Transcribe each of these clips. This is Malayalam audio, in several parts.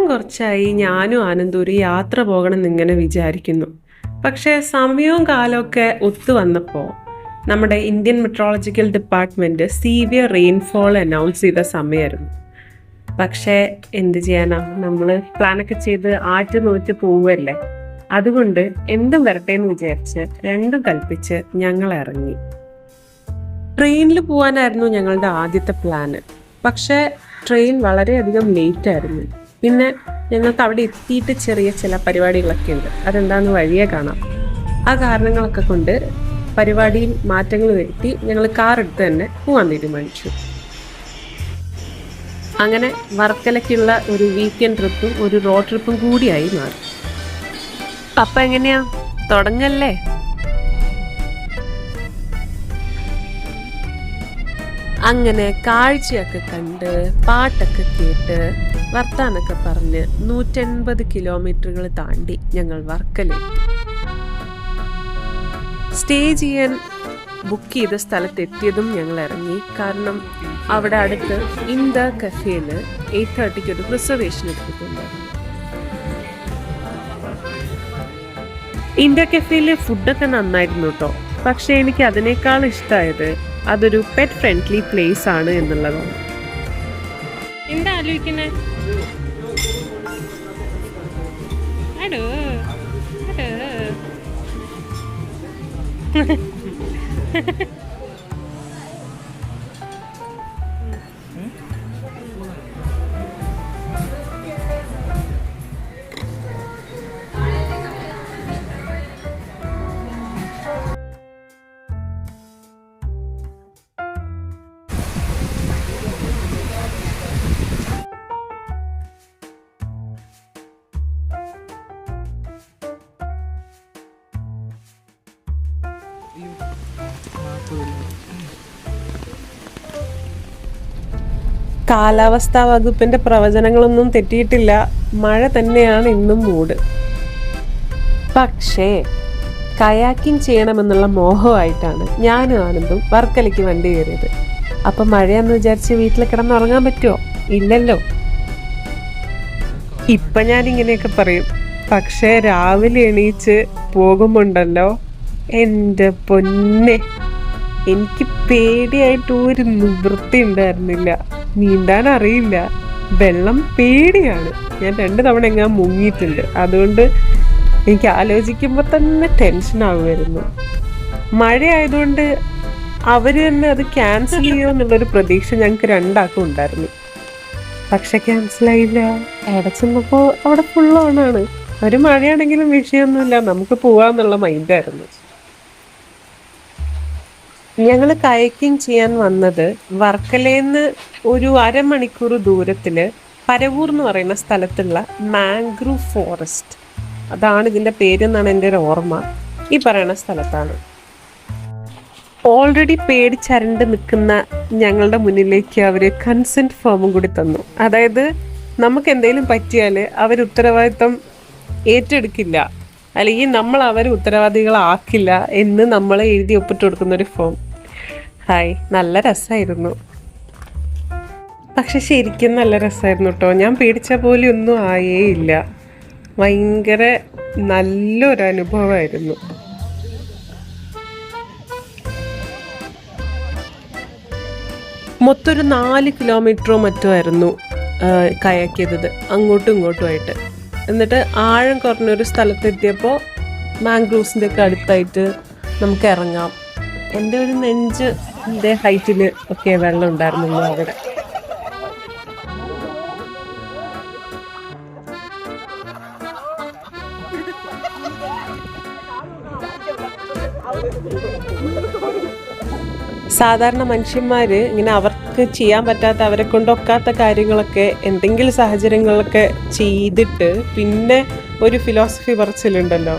കുറച്ചായി ഞാനും ആനന്ദും ഒരു യാത്ര പോകണം എന്നിങ്ങനെ വിചാരിക്കുന്നു. പക്ഷേ സമയവും കാലമൊക്കെ ഒത്തു വന്നപ്പോൾ നമ്മുടെ Indian metrological department severe rainfall announce ചെയ്ത സമയമായിരുന്നു. പക്ഷേ എന്ത് ചെയ്യാനാ, നമ്മൾ പ്ലാനൊക്കെ ചെയ്ത് ആറ്റ് പോവല്ലേ. അതുകൊണ്ട് എന്തും വരട്ടെ എന്ന് വിചാരിച്ച് രണ്ടും കൽപ്പിച്ച് ഞങ്ങൾ ഇറങ്ങി. ട്രെയിനിൽ പോകാനായിരുന്നു ഞങ്ങളുടെ ആദ്യത്തെ പ്ലാന്. പക്ഷേ ട്രെയിൻ വളരെയധികം ലേറ്റ് ആയിരുന്നു. പിന്നെ ഞങ്ങൾക്ക് അവിടെ എത്തിയിട്ട് ചെറിയ ചില പരിപാടികളൊക്കെ ഉണ്ട്, അതെന്താണെന്ന് വഴിയെ കാണാം. ആ കാരണങ്ങളൊക്കെ കൊണ്ട് പരിപാടിയിൽ മാറ്റങ്ങൾ വരുത്തി ഞങ്ങൾ കാർ എടുത്ത് തന്നെ പോകാൻ തീരുമാനിച്ചു. അങ്ങനെ വർക്കലയ്ക്കുള്ള ഒരു വീക്കെൻഡ് ട്രിപ്പും ഒരു റോഡ് ട്രിപ്പും കൂടിയായി മാറി. അപ്പം എങ്ങനെയാ, തുടങ്ങല്ലേ? അങ്ങനെ കാഴ്ചയൊക്കെ കണ്ട് പാട്ടൊക്കെ കേട്ട് വർത്താനൊക്കെ പറഞ്ഞ് 180 കിലോമീറ്ററുകൾ താണ്ടി ഞങ്ങൾ വർക്കലെത്തി. സ്റ്റേ ചെയ്യാൻ ബുക്ക് ചെയ്ത സ്ഥലത്തെത്തിയതും ഞങ്ങൾ ഇറങ്ങി. കാരണം അവിടെ അടുത്ത് ഇന്ത്യ കഫേയിൽ 8:30 ഒരു റിസർവേഷൻ എടുത്തിട്ടുണ്ടായിരുന്നു. ഇന്ത്യ കഫേയിലെ ഫുഡൊക്കെ നന്നായിരുന്നു കേട്ടോ. പക്ഷെ എനിക്ക് അതിനേക്കാൾ ഇഷ്ടമായത് അതൊരു പെറ്റ് ഫ്രണ്ട്ലി പ്ലേസ് ആണ് എന്നുള്ളതാണ്. എന്താ ആലോചിക്കുന്നേ? കാലാവസ്ഥാ വകുപ്പിന്റെ പ്രവചനങ്ങളൊന്നും തെറ്റിയിട്ടില്ല. മഴ തന്നെയാണ് ഇന്നും മൂഡ്. പക്ഷേ കയാക്കിംഗ് ചെയ്യണമെന്നുള്ള മോഹമായിട്ടാണ് ഞാനും ആനന്ദും വർക്കലയ്ക്ക് വണ്ടി കയറിയത്. അപ്പം മഴയാന്ന് വിചാരിച്ച് വീട്ടിൽ കിടന്നുറങ്ങാൻ പറ്റുമോ? ഇല്ലല്ലോ. ഇപ്പം ഞാനിങ്ങനെയൊക്കെ പറയും, പക്ഷേ രാവിലെ എണീച്ച് പോകുമ്പോണ്ടല്ലോ എൻ്റെ പൊന്നെ, എനിക്ക് പേടിയായിട്ട് ഒരു നിവൃത്തി ഉണ്ടായിരുന്നില്ല. നീന്താൻ അറിയില്ല, വെള്ളം പേടിയാണ്. ഞാൻ 2 തവണ എങ്ങാൻ മുങ്ങിയിട്ടുണ്ട്. അതുകൊണ്ട് എനിക്ക് ആലോചിക്കുമ്പോൾ തന്നെ ടെൻഷൻ ആവുമായിരുന്നു. മഴ ആയതുകൊണ്ട് അവർ തന്നെ അത് ക്യാൻസൽ ചെയ്യുമെന്നുള്ളൊരു പ്രതീക്ഷ ഞങ്ങൾക്ക് 2 ആൾക്കും ഉണ്ടായിരുന്നു. പക്ഷെ ക്യാൻസലായില്ല. അവിടെ ചെന്നപ്പോൾ അവിടെ ഫുൾ ഓണാണ്. ഒരു മഴയാണെങ്കിലും വിഷയമൊന്നുമില്ല, നമുക്ക് പോവാന്നുള്ള മൈൻഡായിരുന്നു. ഞങ്ങൾ കയക്കിംഗ് ചെയ്യാൻ വന്നത് വർക്കലേന്ന് ഒരു അരമണിക്കൂർ ദൂരത്തിൽ പരവൂർ എന്ന് പറയുന്ന സ്ഥലത്തുള്ള മാംഗ്രൂവ് ഫോറസ്റ്റ്, അതാണ് ഇതിൻ്റെ പേരെന്നാണ് എൻ്റെ ഒരു ഓർമ്മ, ഈ പറയുന്ന സ്ഥലത്താണ്. ഓൾറെഡി പേടിച്ചരണ്ട് നിൽക്കുന്ന ഞങ്ങളുടെ മുന്നിലേക്ക് അവർ കൺസെൻറ്റ് ഫോമും കൂടി തന്നു. അതായത് നമുക്ക് എന്തെങ്കിലും പറ്റിയാൽ അവർ ഉത്തരവാദിത്വം ഏറ്റെടുക്കില്ല, അല്ലെങ്കിൽ നമ്മൾ അവരെ ഉത്തരവാദികളാക്കില്ല എന്ന് നമ്മളെ എഴുതി ഒപ്പിട്ട് കൊടുക്കുന്നൊരു ഫോം. ഹായ്, നല്ല രസമായിരുന്നു. പക്ഷെ ശരിക്കും നല്ല രസമായിരുന്നു കേട്ടോ. ഞാൻ പേടിച്ച പോലെ ഒന്നും ആയേ ഇല്ല. ഭയങ്കര നല്ലൊരു അനുഭവമായിരുന്നു. മൊത്തം ഒരു 4 കിലോമീറ്ററോ മറ്റോ ആയിരുന്നു കയാക്ക് ചെയ്തത്, അങ്ങോട്ടും ഇങ്ങോട്ടുമായിട്ട്. എന്നിട്ട് ആഴം കുറഞ്ഞൊരു സ്ഥലത്തെത്തിയപ്പോൾ മാംഗ്രൂവ്സിൻ്റെ ഒക്കെ അടുത്തായിട്ട് നമുക്ക് ഇറങ്ങാം. എൻ്റെ ഒരു നെഞ്ചിൻ്റെ ഹൈറ്റിൽ ഒക്കെ വെള്ളം ഉണ്ടായിരുന്നുള്ളൂ അവിടെ. സാധാരണ മനുഷ്യന്മാർ ഇങ്ങനെ അവർക്ക് ചെയ്യാൻ പറ്റാത്ത, അവരെ കൊണ്ടൊക്കാത്ത കാര്യങ്ങളൊക്കെ എന്തെങ്കിലും സാഹചര്യങ്ങളൊക്കെ ചെയ്തിട്ട് പിന്നെ ഒരു ഫിലോസഫി പറച്ചിലുണ്ടല്ലോ,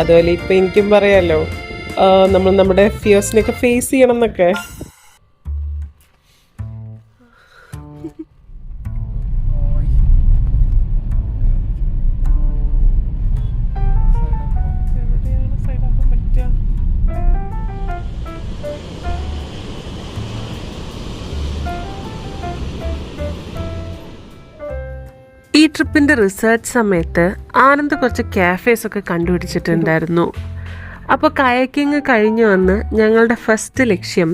അതുപോലെ ഇപ്പം എനിക്കും പറയാമല്ലോ, നമ്മൾ നമ്മുടെ ഫിയേഴ്സിനെയൊക്കെ ഫേസ് ചെയ്യണം എന്നൊക്കെ. ട്രിപ്പിൻ്റെ റിസർച്ച് സമയത്ത് ആനന്ദ് കുറച്ച് കാഫേസ് ഒക്കെ കണ്ടുപിടിച്ചിട്ടുണ്ടായിരുന്നു. അപ്പോൾ കയക്കിങ് കഴിഞ്ഞു വന്ന് ഞങ്ങളുടെ ഫസ്റ്റ് ലക്ഷ്യം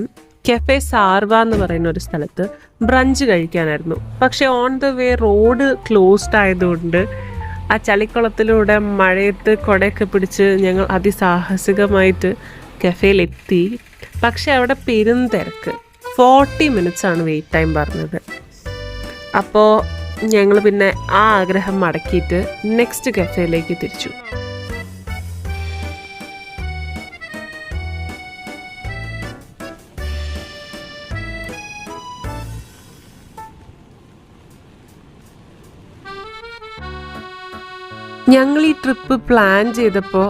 കെഫെ സാർവ എന്ന് പറയുന്ന ഒരു സ്ഥലത്ത് ബ്രഞ്ച് കഴിക്കാനായിരുന്നു. പക്ഷേ on the way road closed ആയതുകൊണ്ട് ആ ചളിക്കുളത്തിലൂടെ മഴയത്ത് കുടയൊക്കെ പിടിച്ച് ഞങ്ങൾ അതിസാഹസികമായിട്ട് കഫേയിലെത്തി. പക്ഷെ അവിടെ തിരക്ക്, 40 minutes ആണ് വെയിറ്റ് ടൈം പറഞ്ഞത്. അപ്പോൾ ഞങ്ങൾ പിന്നെ ആ ആഗ്രഹം മടക്കിയിട്ട് നെക്സ്റ്റ് കഫേയിലേക്ക് തിരിച്ചു. ഞങ്ങൾ ഈ ട്രിപ്പ് പ്ലാൻ ചെയ്തപ്പോൾ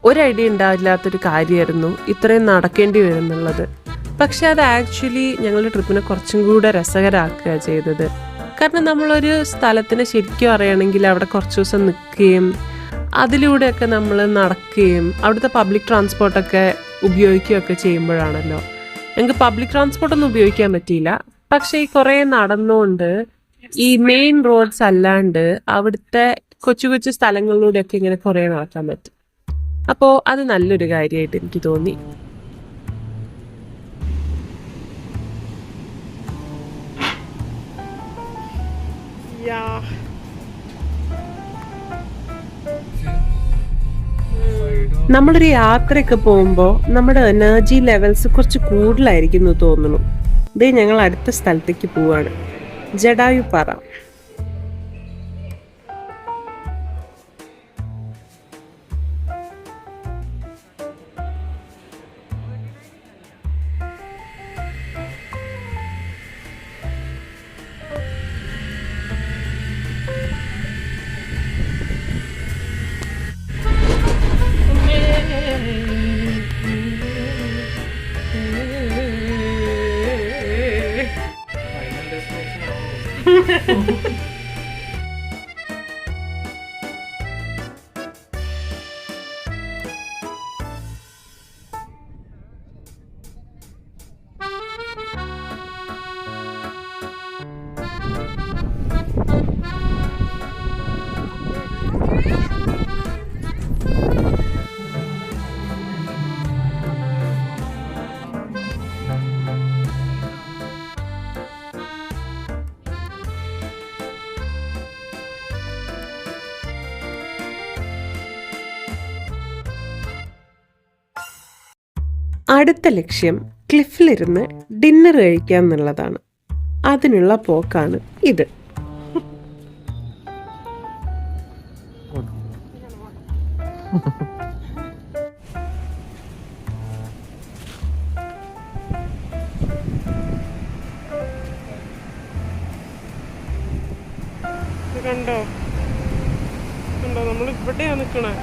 ഒരു ഐഡിയ ഉണ്ടാവില്ലാത്തൊരു കാര്യമായിരുന്നു ഇത്രയും നടക്കേണ്ടി വരുന്നുള്ളത്. പക്ഷെ അത് ആക്ച്വലി ഞങ്ങളുടെ ട്രിപ്പിനെ കുറച്ചും കൂടെ രസകരമാക്കുക ചെയ്തത്. കാരണം നമ്മളൊരു സ്ഥലത്തിനെ ശരിക്കും അറിയണമെങ്കിൽ അവിടെ കുറച്ച് ദിവസം നിൽക്കുകയും അതിലൂടെയൊക്കെ നമ്മൾ നടക്കുകയും അവിടുത്തെ പബ്ലിക് ട്രാൻസ്പോർട്ടൊക്കെ ഉപയോഗിക്കുകയൊക്കെ ചെയ്യുമ്പോഴാണല്ലോ. ഞങ്ങൾക്ക് പബ്ലിക് ട്രാൻസ്പോർട്ടൊന്നും ഉപയോഗിക്കാൻ പറ്റിയില്ല. പക്ഷേ ഈ കുറേ നടന്നുകൊണ്ട് ഈ മെയിൻ റോഡ്സ് അല്ലാണ്ട് അവിടുത്തെ കൊച്ചു കൊച്ചു സ്ഥലങ്ങളിലൂടെയൊക്കെ ഇങ്ങനെ കുറേ നടക്കാൻ പറ്റും. അപ്പോൾ അത് നല്ലൊരു കാര്യമായിട്ട് എനിക്ക് തോന്നി. നമ്മളൊരു യാത്രയൊക്കെ പോകുമ്പോൾ നമ്മുടെ എനർജി ലെവൽസ് കുറച്ച് കൂടുതലായിരിക്കും എന്ന് തോന്നുന്നു. ഇത് ഞങ്ങൾ അടുത്ത സ്ഥലത്തേക്ക് പോവാണ്, ജടായുപ്പാറ. അടുത്ത ലക്ഷ്യം ക്ലിഫിലിരുന്ന് ഡിന്നർ കഴിക്കുക എന്നുള്ളതാണ്. അതിനുള്ള പോക്കാണ് ഇത്. കണ്ടോ കണ്ടോ, നമ്മൾ ഇവിടെയാണ് നിൽക്കണേ.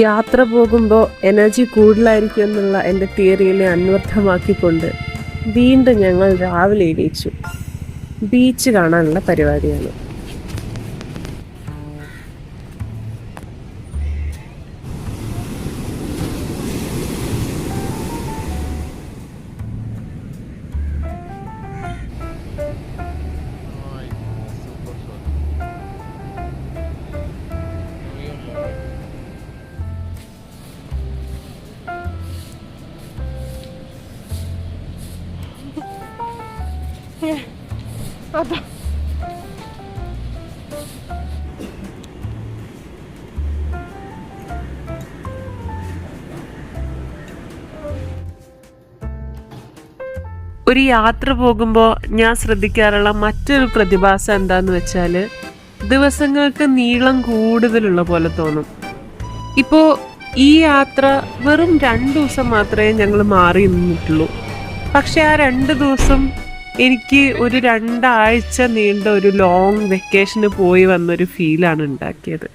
യാത്ര പോകുമ്പോൾ എനർജി കൂടുതലായിരിക്കും എന്നുള്ള എൻ്റെ തിയറിയിലെ അന്വർത്ഥമാക്കിക്കൊണ്ട് വീണ്ടും ഞങ്ങൾ രാവിലെ എണീച്ചു. ബീച്ച് കാണാനുള്ള പരിപാടിയാണ്. ഒരു യാത്ര പോകുമ്പോൾ ഞാൻ ശ്രദ്ധിക്കാറുള്ള മറ്റൊരു പ്രതിഭാസം എന്താന്ന് വെച്ചാൽ ദിവസങ്ങൾക്ക് നീളം കൂടുതലുള്ള പോലെ തോന്നും. ഇപ്പോൾ ഈ യാത്ര വെറും 2 ദിവസം മാത്രമേ ഞങ്ങൾ മാറി നിന്നിട്ടുള്ളൂ. പക്ഷെ ആ 2 ദിവസം എനിക്ക് ഒരു 2 ആഴ്ച നീണ്ട ഒരു ലോങ് വെക്കേഷന് പോയി വന്നൊരു ഫീലാണ് ഉണ്ടാക്കിയത്.